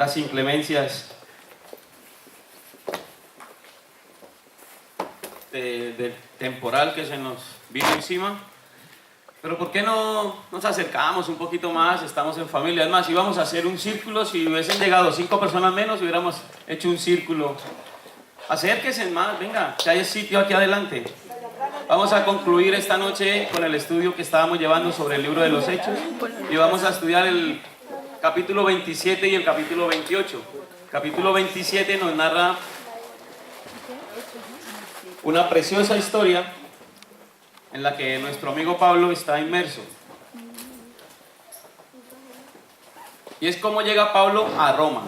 las inclemencias del temporal que se nos vino encima. Pero ¿por qué no nos acercamos un poquito más? Estamos en familia. Es más, íbamos a hacer un círculo. Si hubiesen llegado 5 personas menos, hubiéramos hecho un círculo. Acérquense más, venga, que hay sitio aquí adelante. Vamos a concluir esta noche con el estudio que estábamos llevando sobre el libro de los Hechos. Y vamos a estudiar el capítulo 27 y el capítulo 28. Capítulo 27 nos narra una preciosa historia en la que nuestro amigo Pablo está inmerso. Y es cómo llega Pablo a Roma.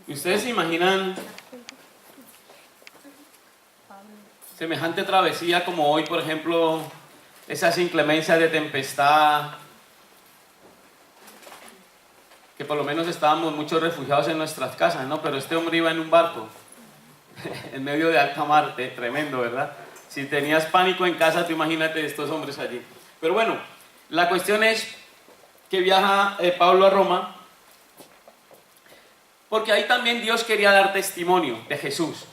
¿Y ustedes se imaginan semejante travesía como hoy, por ejemplo, esas inclemencias de tempestad, que por lo menos estábamos muchos refugiados en nuestras casas, ¿no? Pero este hombre iba en un barco en medio de alta mar, tremendo, ¿verdad? Si tenías pánico en casa, tú imagínate estos hombres allí. Pero bueno, la cuestión es que viaja Pablo a Roma, porque ahí también Dios quería dar testimonio de Jesús.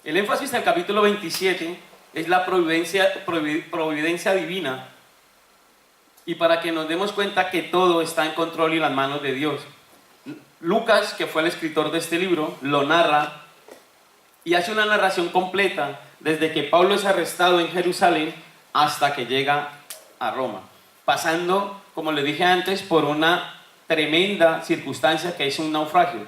El énfasis del capítulo 27 es la providencia divina, y para que nos demos cuenta que todo está en control y en las manos de Dios. Lucas, que fue el escritor de este libro, lo narra y hace una narración completa desde que Pablo es arrestado en Jerusalén hasta que llega a Roma, pasando, como les dije antes, por una tremenda circunstancia que es un naufragio.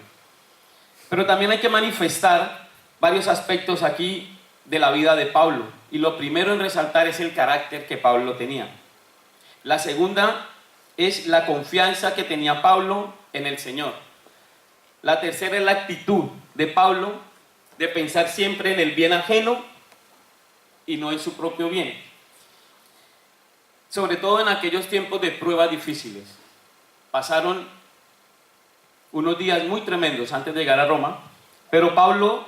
Pero también hay que manifestar varios aspectos aquí de la vida de Pablo, y lo primero en resaltar es el carácter que Pablo tenía. La segunda es la confianza que tenía Pablo en el Señor. La tercera es la actitud de Pablo de pensar siempre en el bien ajeno y no en su propio bien, sobre todo en aquellos tiempos de pruebas difíciles. Pasaron unos días muy tremendos antes de llegar a Roma, pero Pablo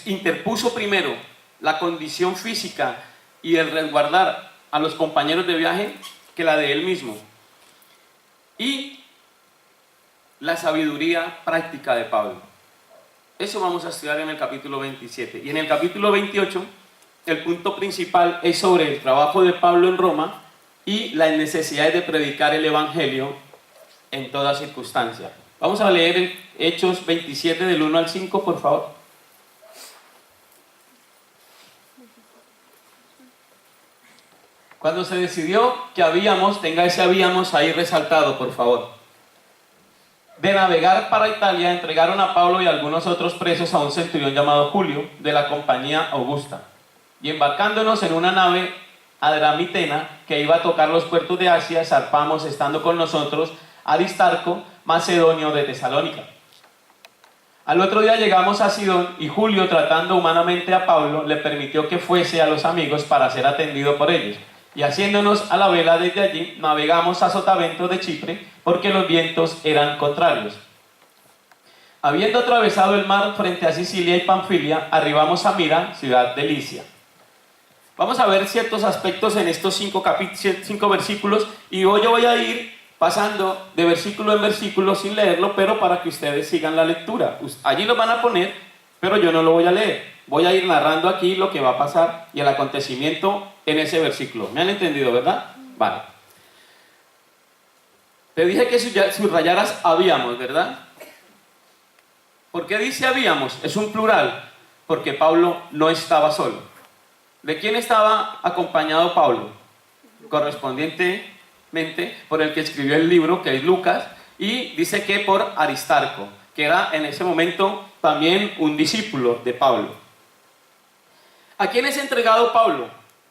interpuso primero la condición física y el resguardar a los compañeros de viaje que la de él mismo, y la sabiduría práctica de Pablo. Eso vamos a estudiar en el capítulo 27. Y en el capítulo 28, el punto principal es sobre el trabajo de Pablo en Roma y las necesidades de predicar el Evangelio en toda circunstancia. Vamos a leer Hechos 27 del 1 al 5, por favor. Cuando se decidió que tenga ese habíamos ahí resaltado, por favor, de navegar para Italia, entregaron a Pablo y algunos otros presos a un centurión llamado Julio, de la compañía Augusta. Y embarcándonos en una nave adramitena que iba a tocar los puertos de Asia, zarpamos, estando con nosotros Aristarco, macedonio de Tesalónica. Al otro día llegamos a Sidón, y Julio, tratando humanamente a Pablo, le permitió que fuese a los amigos para ser atendido por ellos. Y haciéndonos a la vela desde allí, navegamos a Sotavento de Chipre, porque los vientos eran contrarios. Habiendo atravesado el mar frente a Sicilia y Panfilia, arribamos a Mira, ciudad de Licia. Vamos a ver ciertos aspectos en estos 5 versículos, y hoy yo voy a ir pasando de versículo en versículo sin leerlo, pero para que ustedes sigan la lectura. Allí lo van a poner, pero yo no lo voy a leer. Voy a ir narrando aquí lo que va a pasar y el acontecimiento en ese versículo. ¿Me han entendido, verdad? Vale. Te dije que subrayaras habíamos, ¿verdad? ¿Por qué dice habíamos? Es un plural, porque Pablo no estaba solo. ¿De quién estaba acompañado Pablo? Correspondientemente por el que escribió el libro, que es Lucas, y dice que por Aristarco, que era en ese momento también un discípulo de Pablo. ¿A quién es entregado Pablo?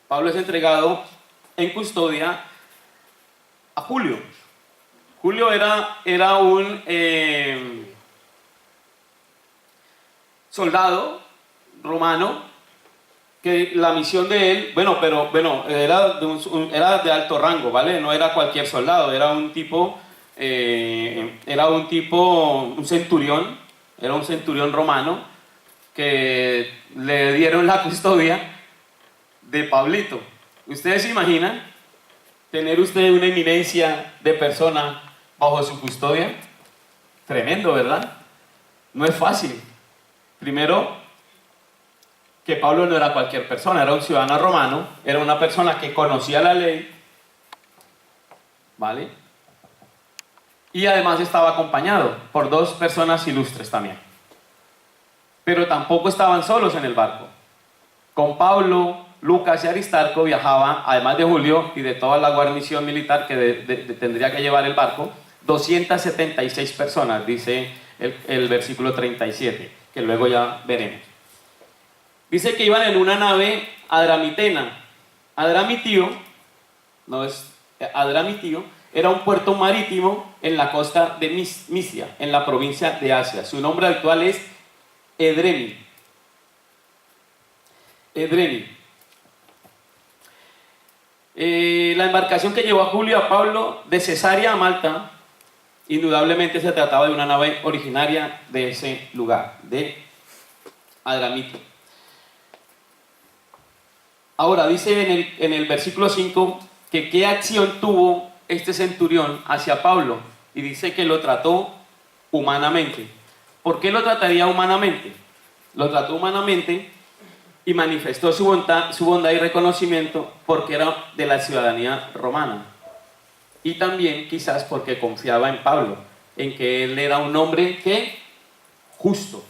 Pablo es entregado en custodia a Julio. Julio era un soldado romano, que la misión de él, era de alto rango, ¿vale? No era cualquier soldado, era un centurión, era un centurión romano que le dieron la custodia de Pablito. ¿Ustedes se imaginan tener usted una eminencia de persona bajo su custodia. Tremendo, ¿verdad? No es fácil. Primero, que Pablo no era cualquier persona, era un ciudadano romano, era una persona que conocía la ley, ¿vale? Y además estaba acompañado por dos personas ilustres también. Pero tampoco estaban solos en el barco. Con Pablo, Lucas y Aristarco viajaban, además de Julio y de toda la guarnición militar que tendría que llevar el barco, 276 personas, dice el versículo 37, que luego ya veremos. Dice que iban en una nave adramitena. Adramitio era un puerto marítimo en la costa de Misia, en la provincia de Asia. Su nombre actual es Edremi. La embarcación que llevó a Julio y a Pablo de Cesarea a Malta, indudablemente se trataba de una nave originaria de ese lugar, de Adramitio. Ahora dice en el versículo 5 que qué acción tuvo este centurión hacia Pablo, y dice que lo trató humanamente. ¿Por qué lo trataría humanamente? Lo trató humanamente y manifestó su bondad y reconocimiento porque era de la ciudadanía romana. Y también quizás porque confiaba en Pablo, en que él era un hombre que justo.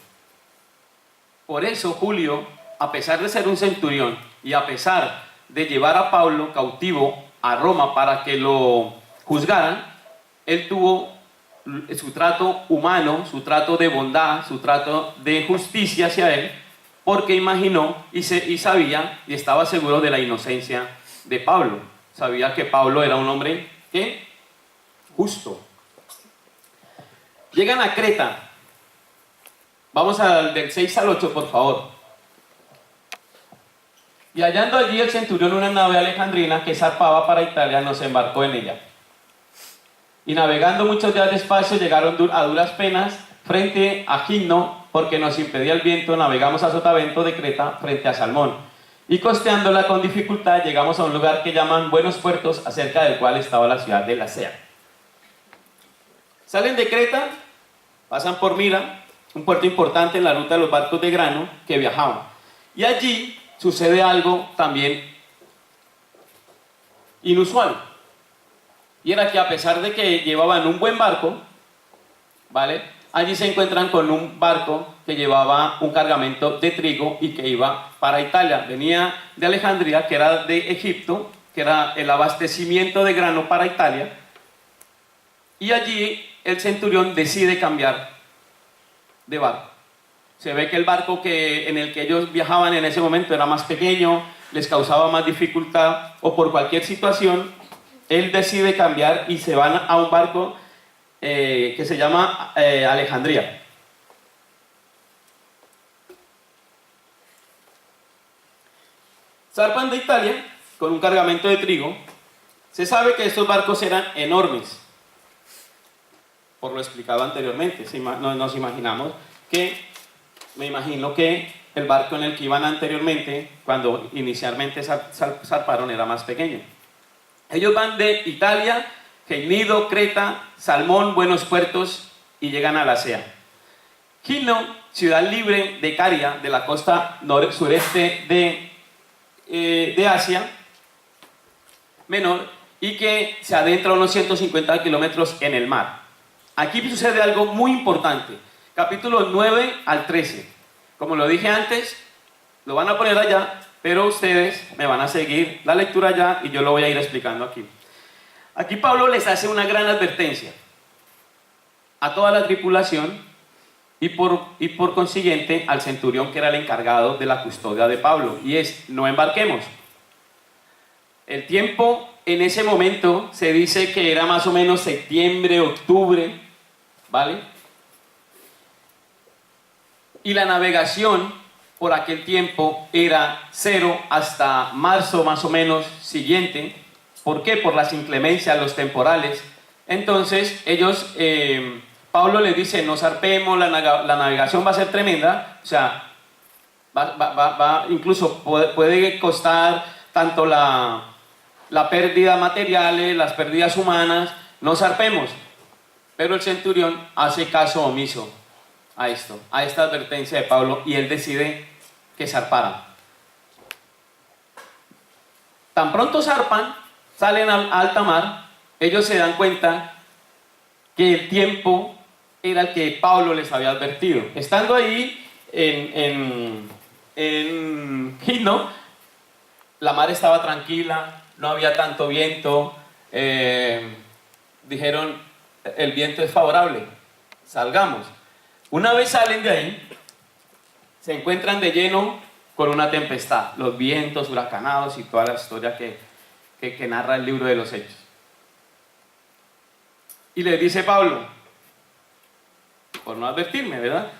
Por eso Julio, a pesar de ser un centurión y a pesar de llevar a Pablo cautivo a Roma para que lo juzgaran, él tuvo su trato humano, su trato de bondad, su trato de justicia hacia él, porque imaginó y sabía y estaba seguro de la inocencia de Pablo. Sabía que Pablo era un hombre que justo. Llegan a Creta. Vamos del 6 al 8, por favor. Y hallando allí el centurión una nave alejandrina que zarpaba para Italia, nos embarcó en ella. Y navegando muchos días despacio, llegaron a duras penas frente a Gimno, porque nos impedía el viento, navegamos a sotavento de Creta frente a Salmón. Y costeándola con dificultad, llegamos a un lugar que llaman Buenos Puertos, acerca del cual estaba la ciudad de Lasea. Salen de Creta, pasan por Mira, un puerto importante en la ruta de los barcos de grano que viajaban. Y allí sucede algo también inusual. Y era que a pesar de que llevaban un buen barco, ¿vale?, allí se encuentran con un barco que llevaba un cargamento de trigo y que iba para Italia. Venía de Alejandría, que era de Egipto, que era el abastecimiento de grano para Italia. Y allí el centurión decide cambiar de barco. Se ve que el barco en el que ellos viajaban en ese momento era más pequeño, les causaba más dificultad, o por cualquier situación, él decide cambiar y se van a un barco que se llama Alejandría. Zarpan de Italia con un cargamento de trigo. Se sabe que estos barcos eran enormes, por lo explicado anteriormente. Nos imaginamos que, me imagino que el barco en el que iban anteriormente, cuando inicialmente zarparon, era más pequeño. Ellos van de Italia, Gnido, Creta, Salmón, Buenos Puertos, y llegan a Lasea. Gino, ciudad libre de Caria, de la costa sureste de Asia Menor, y que se adentra unos 150 kilómetros en el mar. Aquí sucede algo muy importante. Capítulos 9 al 13. Como lo dije antes, lo van a poner allá, pero ustedes me van a seguir la lectura allá y yo lo voy a ir explicando aquí. Aquí Pablo les hace una gran advertencia a toda la tripulación y por consiguiente al centurión, que era el encargado de la custodia de Pablo, y es: no embarquemos. El tiempo en ese momento se dice que era más o menos septiembre, octubre, ¿vale? Y la navegación por aquel tiempo era 0 hasta marzo más o menos siguiente. ¿Por qué? Por las inclemencias, los temporales. Entonces ellos, Pablo les dice: no zarpemos, la navegación va a ser tremenda, o sea, incluso puede costar tanto la pérdida materiales, las pérdidas humanas, no zarpemos. Pero el centurión hace caso omiso a esto, a esta advertencia de Pablo, y él decide que zarparan. Tan pronto zarpan, salen a alta mar, ellos se dan cuenta que el tiempo era el que Pablo les había advertido. Estando ahí en Gino, la mar estaba tranquila, no había tanto viento, dijeron, el viento es favorable, salgamos. Una vez salen de ahí, se encuentran de lleno con una tempestad, los vientos huracanados y toda la historia que narra el libro de los Hechos. Y les dice Pablo, por no advertirme, ¿verdad?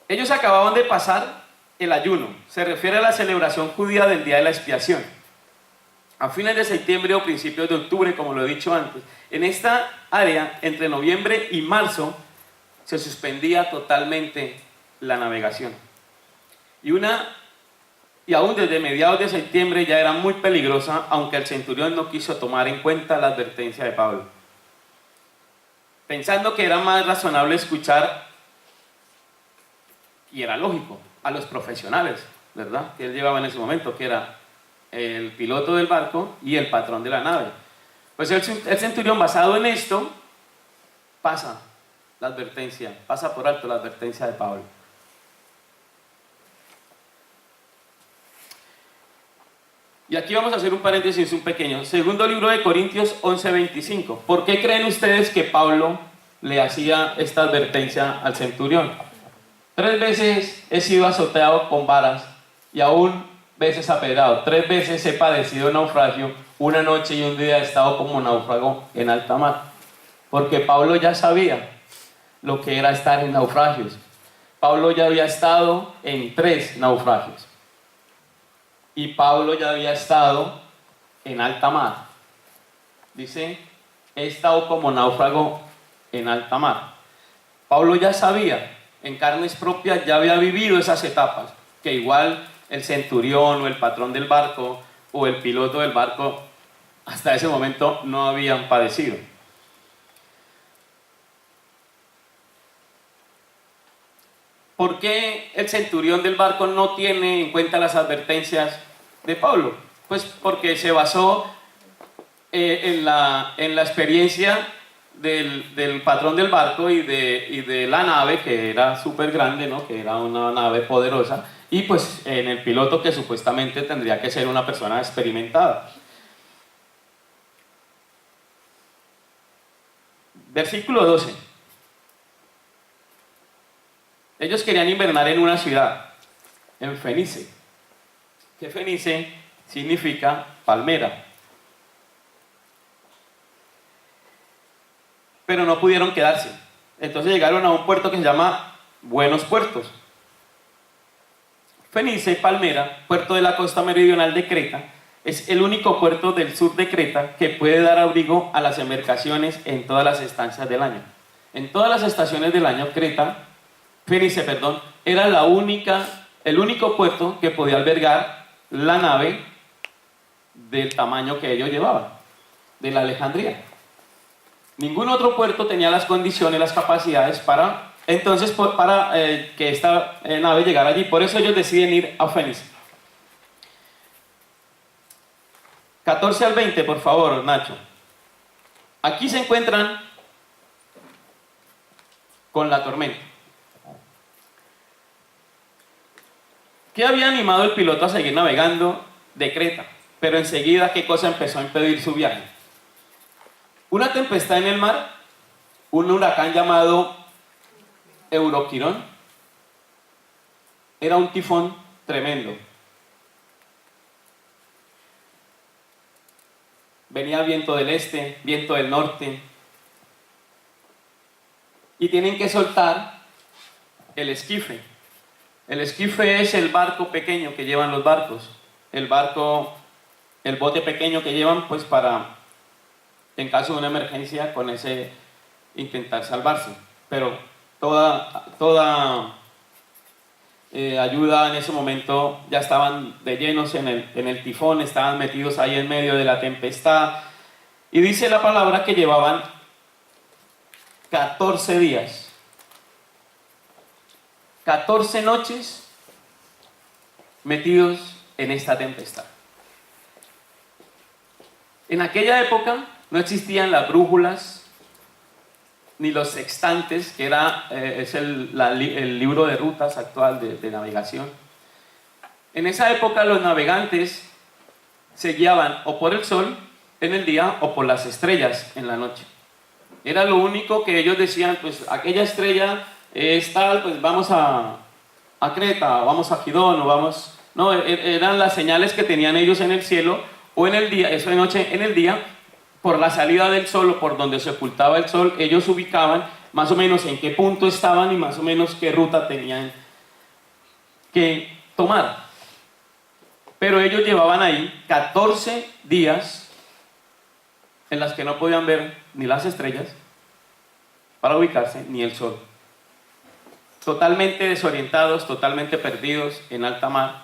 Ellos acababan de pasar el ayuno, se refiere a la celebración judía del día de la expiación. A fines de septiembre o principios de octubre, como lo he dicho antes, en esta área, entre noviembre y marzo, se suspendía totalmente la navegación. Y aún desde mediados de septiembre ya era muy peligrosa, aunque el centurión no quiso tomar en cuenta la advertencia de Pablo. Pensando que era más razonable escuchar, y era lógico, a los profesionales, ¿verdad?, que él llevaba en ese momento, que era el piloto del barco y el patrón de la nave. Pues el centurión, basado en esto, pasa la advertencia, pasa por alto la advertencia de Pablo. Y aquí vamos a hacer un paréntesis, un pequeño. Segundo libro de Corintios 11:25. ¿Por qué creen ustedes que Pablo le hacía esta advertencia al centurión? 3 veces he sido azoteado con varas y aún veces apedrado. 3 veces he padecido naufragio. Una noche y un día he estado como náufrago en alta mar. Porque Pablo ya sabía lo que era estar en naufragios. Pablo ya había estado en 3 naufragios. Y Pablo ya había estado en alta mar. Dice, he estado como náufrago en alta mar. Pablo ya sabía, en carnes propias ya había vivido esas etapas, que igual el centurión o el patrón del barco o el piloto del barco hasta ese momento no habían padecido. ¿Por qué el centurión del barco no tiene en cuenta las advertencias de Pablo? Pues porque se basó en la experiencia del patrón del barco y de la nave, que era súper grande, ¿no?, que era una nave poderosa, y pues en el piloto, que supuestamente tendría que ser una persona experimentada. Versículo 12. Ellos querían invernar en una ciudad, en Fenice. Que Fenice significa palmera. Pero no pudieron quedarse. Entonces llegaron a un puerto que se llama Buenos Puertos. Fenice, palmera, puerto de la costa meridional de Creta, es el único puerto del sur de Creta que puede dar abrigo a las embarcaciones en todas las estancias del año. En todas las estaciones del año, Fenice, era el único puerto que podía albergar la nave del tamaño que ellos llevaban, de la Alejandría. Ningún otro puerto tenía las condiciones, las capacidades para que esta nave llegara allí. Por eso ellos deciden ir a Fenice. 14 al 20, por favor, Nacho. Aquí se encuentran con la tormenta. ¿Qué había animado el piloto a seguir navegando de Creta? Pero enseguida, ¿qué cosa empezó a impedir su viaje? Una tempestad en el mar, un huracán llamado Euroquirón. Era un tifón tremendo. Venía viento del este, viento del norte. Y tienen que soltar el esquife. El esquife es el barco pequeño que llevan los barcos. El bote pequeño que llevan, pues para, en caso de una emergencia, con ese intentar salvarse. Pero toda ayuda en ese momento, ya estaban de llenos en el tifón, estaban metidos ahí en medio de la tempestad. Y dice la palabra que llevaban 14 días, 14 noches metidos en esta tempestad. En aquella época no existían las brújulas ni los sextantes, que es el libro de rutas actual de navegación. En esa época los navegantes se guiaban o por el sol en el día o por las estrellas en la noche. Era lo único que ellos decían, pues aquella estrella es tal, pues vamos a Creta, o vamos a Gidón, o vamos... No, eran las señales que tenían ellos en el cielo, o en el día, eso de noche, en el día, por la salida del sol o por donde se ocultaba el sol, ellos ubicaban más o menos en qué punto estaban y más o menos qué ruta tenían que tomar. Pero ellos llevaban ahí 14 días en las que no podían ver ni las estrellas para ubicarse, ni el sol. Totalmente desorientados, totalmente perdidos en alta mar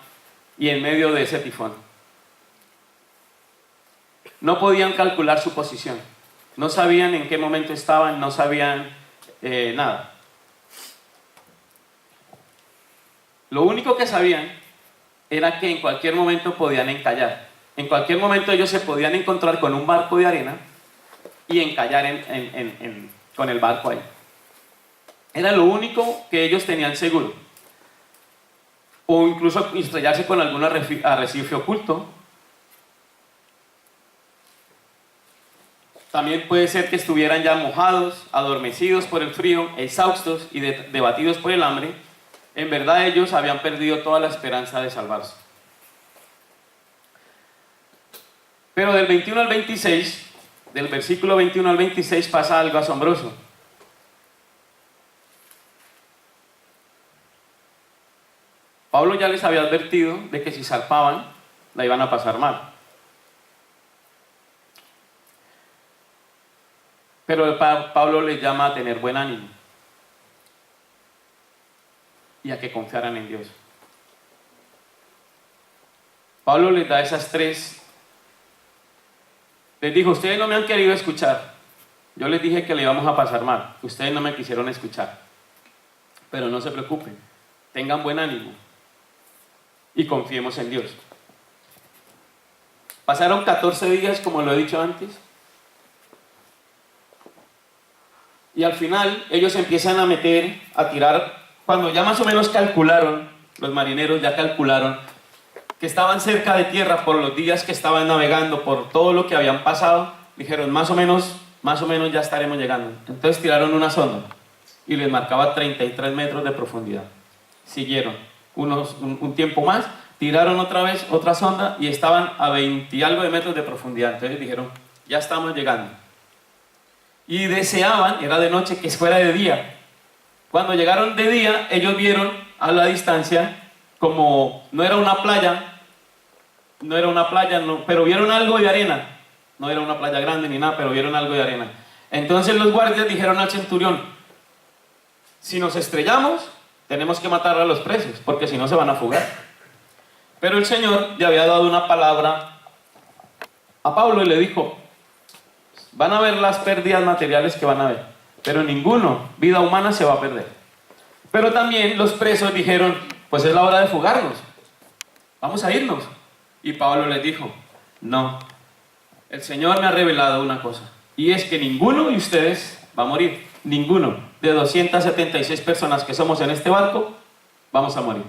y en medio de ese tifón. No podían calcular su posición, no sabían en qué momento estaban, no sabían nada. Lo único que sabían era que en cualquier momento podían encallar. En cualquier momento ellos se podían encontrar con un barco de arena y encallar con el barco ahí. Era lo único que ellos tenían seguro. O incluso estrellarse con algún arrecife oculto. También puede ser que estuvieran ya mojados, adormecidos por el frío, exhaustos y debatidos por el hambre. En verdad ellos habían perdido toda la esperanza de salvarse. Pero del 21 al 26, del versículo 21 al 26 pasa algo asombroso. Pablo ya les había advertido de que si zarpaban, la iban a pasar mal. Pero Pablo les llama a tener buen ánimo y a que confiaran en Dios. Pablo les da esas tres. Les dijo, ustedes no me han querido escuchar. Yo les dije que le íbamos a pasar mal. Ustedes no me quisieron escuchar. Pero no se preocupen. Tengan buen ánimo. Y confiemos en Dios. Pasaron 14 días, como lo he dicho antes. Y al final ellos empiezan a tirar, cuando ya más o menos calcularon, los marineros ya calcularon que estaban cerca de tierra por los días que estaban navegando, por todo lo que habían pasado, dijeron más o menos ya estaremos llegando. Entonces tiraron una sonda y les marcaba 33 metros de profundidad. Siguieron un tiempo más, tiraron otra vez otra sonda y estaban a 20 y algo de metros de profundidad. Entonces dijeron, ya estamos llegando. Y deseaban, era de noche, que fuera de día. Cuando llegaron de día, ellos vieron a la distancia, como no era una playa, pero vieron algo de arena. No era una playa grande ni nada, pero vieron algo de arena. Entonces los guardias dijeron al centurión, si nos estrellamos, tenemos que matar a los presos, porque si no se van a fugar. Pero el Señor le había dado una palabra a Pablo y le dijo, van a ver las pérdidas materiales que van a ver, pero vida humana se va a perder. Pero también los presos dijeron, pues es la hora de fugarnos, vamos a irnos. Y Pablo les dijo, no, el Señor me ha revelado una cosa, y es que ninguno de ustedes va a morir, ninguno de 276 personas que somos en este barco, vamos a morir.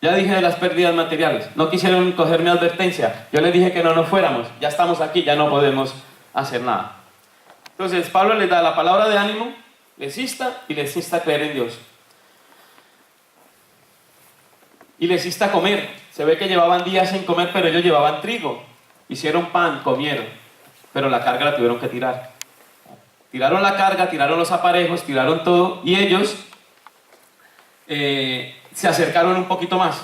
Ya dije de las pérdidas materiales, no quisieron coger mi advertencia, yo les dije que no nos fuéramos, ya estamos aquí, ya no podemos hacer nada. Entonces Pablo les da la palabra de ánimo, les insta a creer en Dios. Y les insta a comer. Se ve que llevaban días sin comer, pero ellos llevaban trigo. Hicieron pan, comieron, pero la carga la tuvieron que tirar. Tiraron la carga, tiraron los aparejos, tiraron todo, y ellos se acercaron un poquito más.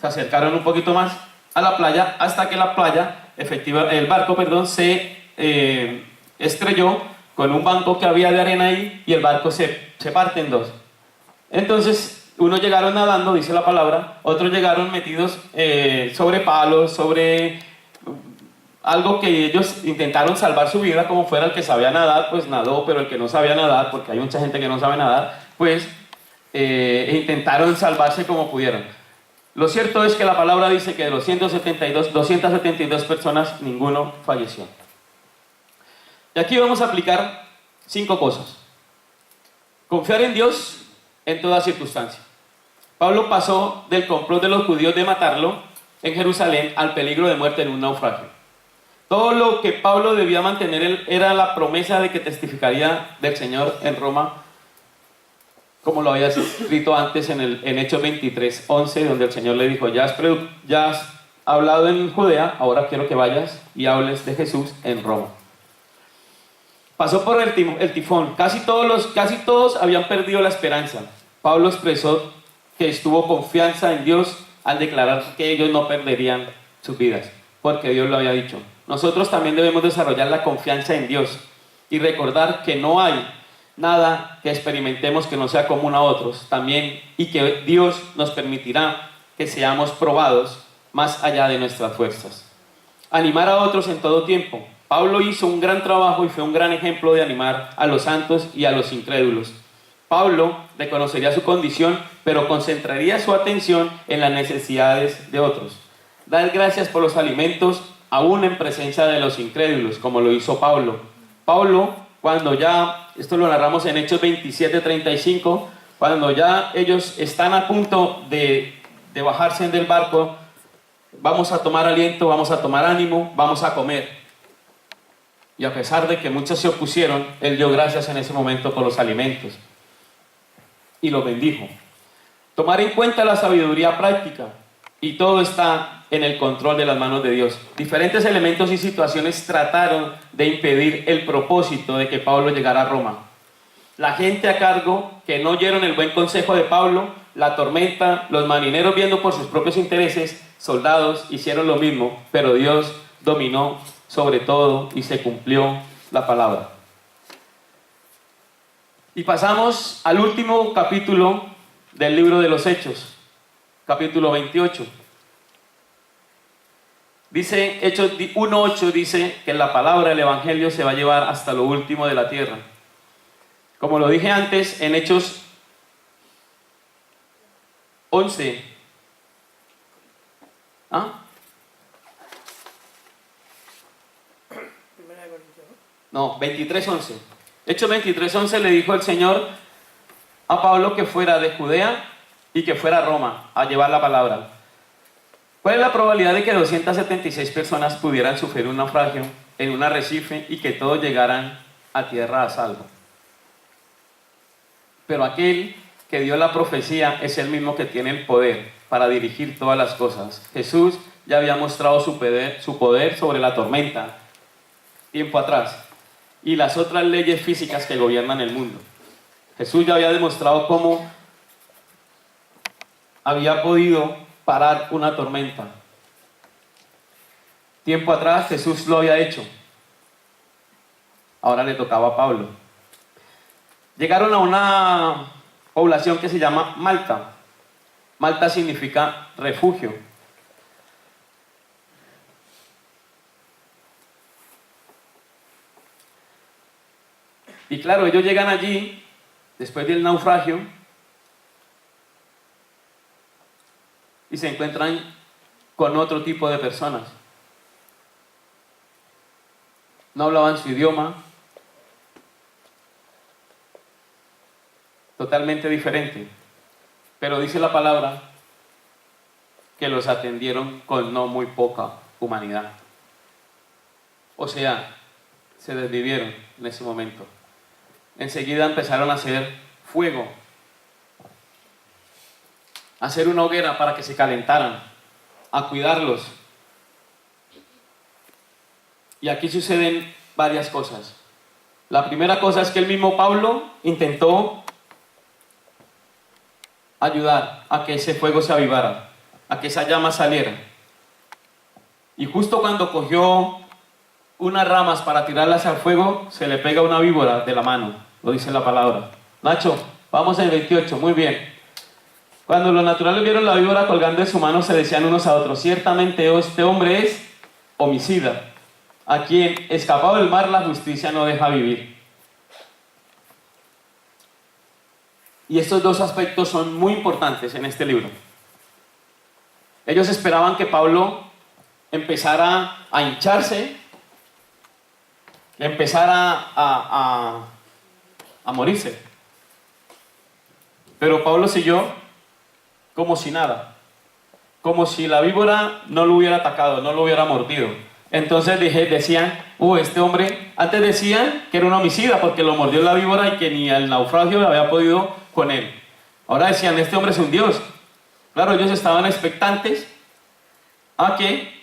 Se acercaron un poquito más a la playa, hasta que el barco, se estrelló con un banco que había de arena ahí, y el barco se parte en dos. Entonces Unos llegaron nadando, dice la palabra, otros llegaron metidos sobre palos, sobre algo que ellos intentaron salvar su vida, como fuera el que sabía nadar, pues nadó, pero el que no sabía nadar, porque hay mucha gente que no sabe nadar, pues intentaron salvarse como pudieron. Lo cierto es que la palabra dice que de los 272 personas, ninguno falleció. Y aquí vamos a aplicar 5 cosas. Confiar en Dios en toda circunstancia. Pablo pasó del complot de los judíos de matarlo en Jerusalén al peligro de muerte en un naufragio. Todo lo que Pablo debía mantener era la promesa de que testificaría del Señor en Roma, como lo había escrito antes en Hechos 23:11, donde el Señor le dijo: ya has hablado en Judea, ahora quiero que vayas y hables de Jesús en Roma. Pasó por el tifón. Casi todos habían perdido la esperanza. Pablo expresó que estuvo confianza en Dios al declarar que ellos no perderían sus vidas, porque Dios lo había dicho. Nosotros también debemos desarrollar la confianza en Dios y recordar que no hay nada que experimentemos que no sea común a otros también, y que Dios nos permitirá que seamos probados más allá de nuestras fuerzas. Animar a otros en todo tiempo. Pablo hizo un gran trabajo y fue un gran ejemplo de animar a los santos y a los incrédulos. Pablo reconocería su condición, pero concentraría su atención en las necesidades de otros. Dar gracias por los alimentos, aún en presencia de los incrédulos, como lo hizo Pablo. Pablo, cuando ya, esto lo narramos en Hechos 27:35, cuando ya ellos están a punto de bajarse del barco, vamos a tomar aliento, vamos a tomar ánimo, vamos a comer. Y a pesar de que muchos se opusieron, él dio gracias en ese momento por los alimentos y los bendijo. Tomar en cuenta la sabiduría práctica, y todo está en el control de las manos de Dios. Diferentes elementos y situaciones trataron de impedir el propósito de que Pablo llegara a Roma. La gente a cargo, que no oyeron el buen consejo de Pablo, la tormenta, los marineros viendo por sus propios intereses, soldados hicieron lo mismo, pero Dios dominó sobre todo y se cumplió la palabra. Y pasamos al último capítulo del libro de los Hechos, capítulo 28. Dice, Hechos 1:8 dice que la palabra del Evangelio se va a llevar hasta lo último de la tierra. Como lo dije antes, en Hechos 11. No, 23:11. Hechos 23:11 le dijo el Señor a Pablo que fuera de Judea y que fuera a Roma a llevar la palabra. ¿Cuál es la probabilidad de que 276 personas pudieran sufrir un naufragio en un arrecife y que todos llegaran a tierra a salvo? Pero aquel que dio la profecía es el mismo que tiene el poder para dirigir todas las cosas. Jesús ya había mostrado su poder sobre la tormenta tiempo atrás y las otras leyes físicas que gobiernan el mundo. Jesús ya había demostrado cómo había podido parar una tormenta. Tiempo atrás Jesús lo había hecho. Ahora le tocaba a Pablo. Llegaron a una población que se llama Malta. Malta significa refugio. Y claro, ellos llegan allí después del naufragio y se encuentran con otro tipo de personas. No hablaban su idioma, totalmente diferente, pero dice la palabra que los atendieron con no muy poca humanidad. O sea, se desvivieron en ese momento. Enseguida empezaron a hacer fuego, a hacer una hoguera para que se calentaran, a cuidarlos. Y aquí suceden varias cosas. La primera cosa es que el mismo Pablo intentó ayudar a que ese fuego se avivara, a que esa llama saliera. Y justo cuando cogió unas ramas para tirarlas al fuego, se le pega una víbora de la mano, lo dice la palabra. Nacho, vamos en 28, muy bien. Cuando los naturales vieron la víbora colgando de su mano, se decían unos a otros: ciertamente este hombre es homicida, a quien, escapado del mar, la justicia no deja vivir. Y estos dos aspectos son muy importantes en este libro. Ellos esperaban que Pablo empezara a hincharse, que empezara a morirse. Pero Pablo siguió como si nada, como si la víbora no lo hubiera atacado, no lo hubiera mordido. Entonces decían: este hombre, antes decían que era un homicida porque lo mordió la víbora y que ni el naufragio había podido con él. Ahora decían: este hombre es un dios. Claro, ellos estaban expectantes a que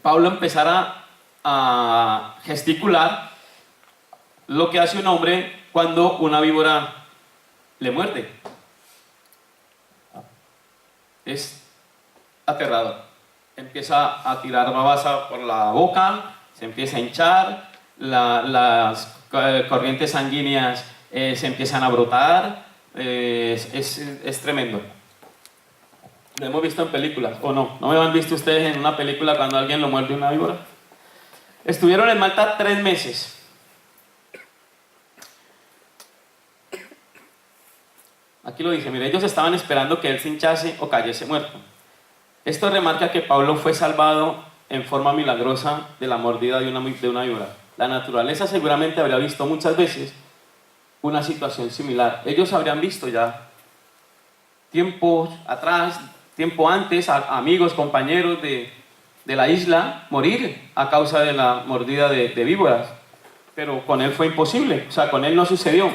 Pablo empezara a gesticular lo que hace un hombre cuando una víbora le muerde. Es aterrador. Empieza a tirar babasa por la boca, se empieza a hinchar, las corrientes sanguíneas se empiezan a brotar. Es tremendo. Lo hemos visto en películas, ¿o no? ¿No me han visto ustedes en una película cuando alguien lo muerde una víbora? Estuvieron en Malta 3 meses. Aquí lo dice: mire, ellos estaban esperando que él se hinchase o cayese muerto. Esto remarca que Pablo fue salvado en forma milagrosa de la mordida de una víbora. La naturaleza seguramente habría visto muchas veces una situación similar. Ellos habrían visto ya tiempo atrás, tiempo antes, a amigos, compañeros de la isla morir a causa de la mordida de víboras. Pero con él fue imposible, o sea, con él no sucedió.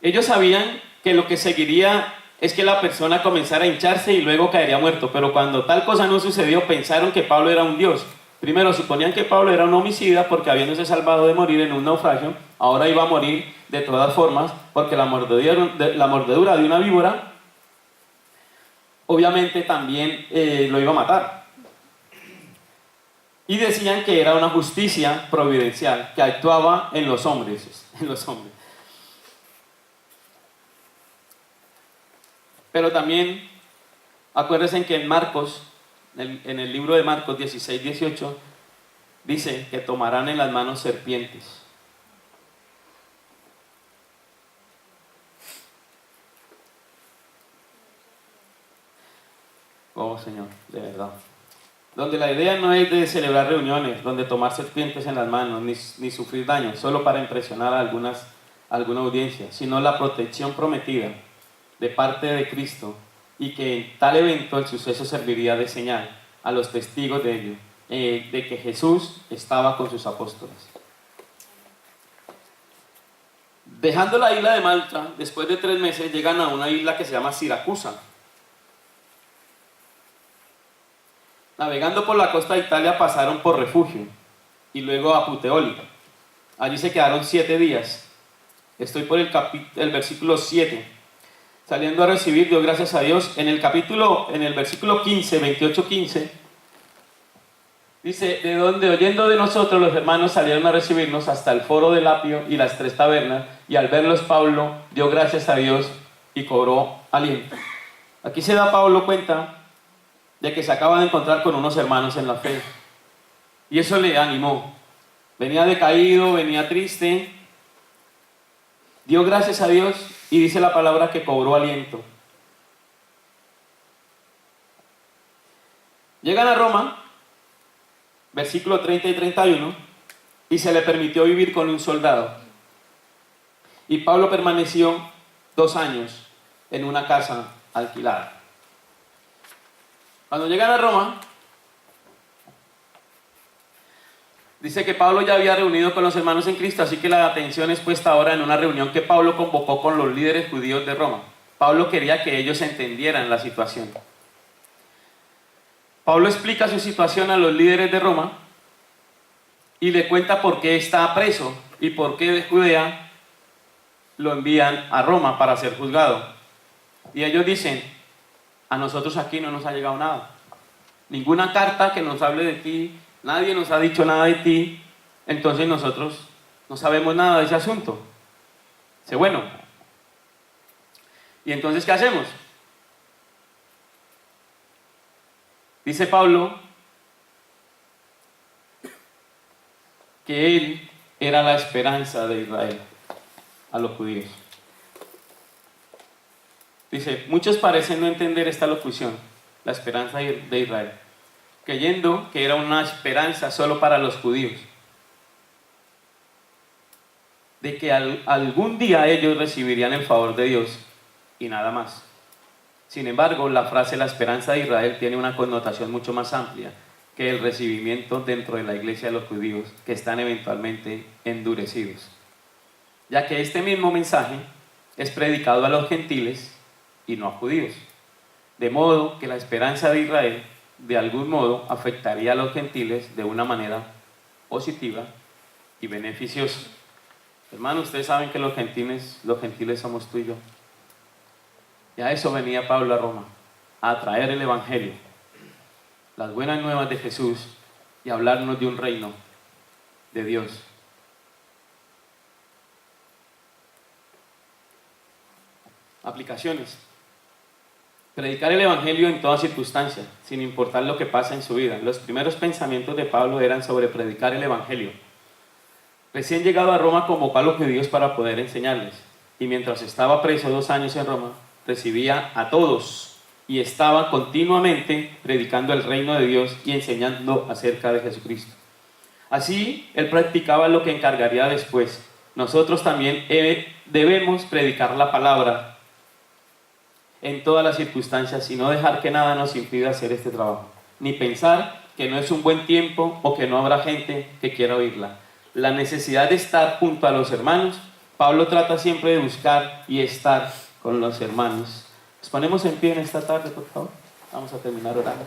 Ellos sabían que lo que seguiría es que la persona comenzara a hincharse y luego caería muerto, pero cuando tal cosa no sucedió, pensaron que Pablo era un dios. Primero suponían que Pablo era un homicida porque habiéndose salvado de morir en un naufragio, ahora iba a morir de todas formas, porque la mordedura de una víbora obviamente también lo iba a matar. Y decían que era una justicia providencial que actuaba en los hombres. Pero también, acuérdense que en Marcos, en el libro de Marcos 16, 18, dice que tomarán en las manos serpientes. Oh, Señor, de verdad. Donde la idea no es de celebrar reuniones, donde tomar serpientes en las manos, ni sufrir daño, solo para impresionar a alguna audiencia, sino la protección prometida de parte de Cristo, y que en tal evento el suceso serviría de señal a los testigos de ello, de que Jesús estaba con sus apóstoles. Dejando la isla de Malta, después de 3 meses llegan a una isla que se llama Siracusa. Navegando por la costa de Italia pasaron por Refugio y luego a Puteoli. Allí se quedaron 7 días. Estoy por el versículo 7. Saliendo a recibir, dio gracias a Dios. En el versículo 15, 28-15, dice: de donde oyendo de nosotros los hermanos salieron a recibirnos hasta el foro del Apio y las 3 tabernas, y al verlos Pablo dio gracias a Dios y cobró aliento. Aquí se da Pablo cuenta de que se acaba de encontrar con unos hermanos en la fe, y eso le animó. Venía decaído, venía triste, dio gracias a Dios y dice la palabra que cobró aliento. Llegan a Roma, versículo 30 y 31, y se le permitió vivir con un soldado. Y Pablo permaneció 2 años en una casa alquilada. Cuando llegan a Roma, dice que Pablo ya había reunido con los hermanos en Cristo, así que la atención es puesta ahora en una reunión que Pablo convocó con los líderes judíos de Roma. Pablo quería que ellos entendieran la situación. Pablo explica su situación a los líderes de Roma y le cuenta por qué está preso y por qué de Judea lo envían a Roma para ser juzgado. Y ellos dicen: a nosotros aquí no nos ha llegado nada, ninguna carta que nos hable de ti, nadie nos ha dicho nada de ti, entonces nosotros no sabemos nada de ese asunto. Dice: bueno, ¿y entonces qué hacemos? Dice Pablo que él era la esperanza de Israel a los judíos. Dice, muchos parecen no entender esta locución, la esperanza de Israel, creyendo que era una esperanza solo para los judíos, de que algún día ellos recibirían el favor de Dios y nada más. Sin embargo, la frase la esperanza de Israel tiene una connotación mucho más amplia que el recibimiento dentro de la iglesia de los judíos, que están eventualmente endurecidos, ya que este mismo mensaje es predicado a los gentiles y no a judíos, de modo que la esperanza de Israel de algún modo afectaría a los gentiles de una manera positiva y beneficiosa. Hermanos, ustedes saben que los gentiles somos tú y yo. Y a eso venía Pablo a Roma, a traer el Evangelio, las buenas nuevas de Jesús y hablarnos de un reino de Dios. Aplicaciones. Predicar el Evangelio en toda circunstancia, sin importar lo que pasa en su vida. Los primeros pensamientos de Pablo eran sobre predicar el Evangelio. Recién llegado a Roma, convocó a los judíos para poder enseñarles. Y mientras estaba preso 2 años en Roma, recibía a todos y estaba continuamente predicando el reino de Dios y enseñando acerca de Jesucristo. Así, él practicaba lo que encargaría después. Nosotros también debemos predicar la palabra en todas las circunstancias y no dejar que nada nos impida hacer este trabajo, ni pensar que no es un buen tiempo o que no habrá gente que quiera oírla. La necesidad de estar junto a los hermanos, Pablo trata siempre de buscar y estar con los hermanos. Nos ponemos en pie en esta tarde, por favor. Vamos a terminar orando.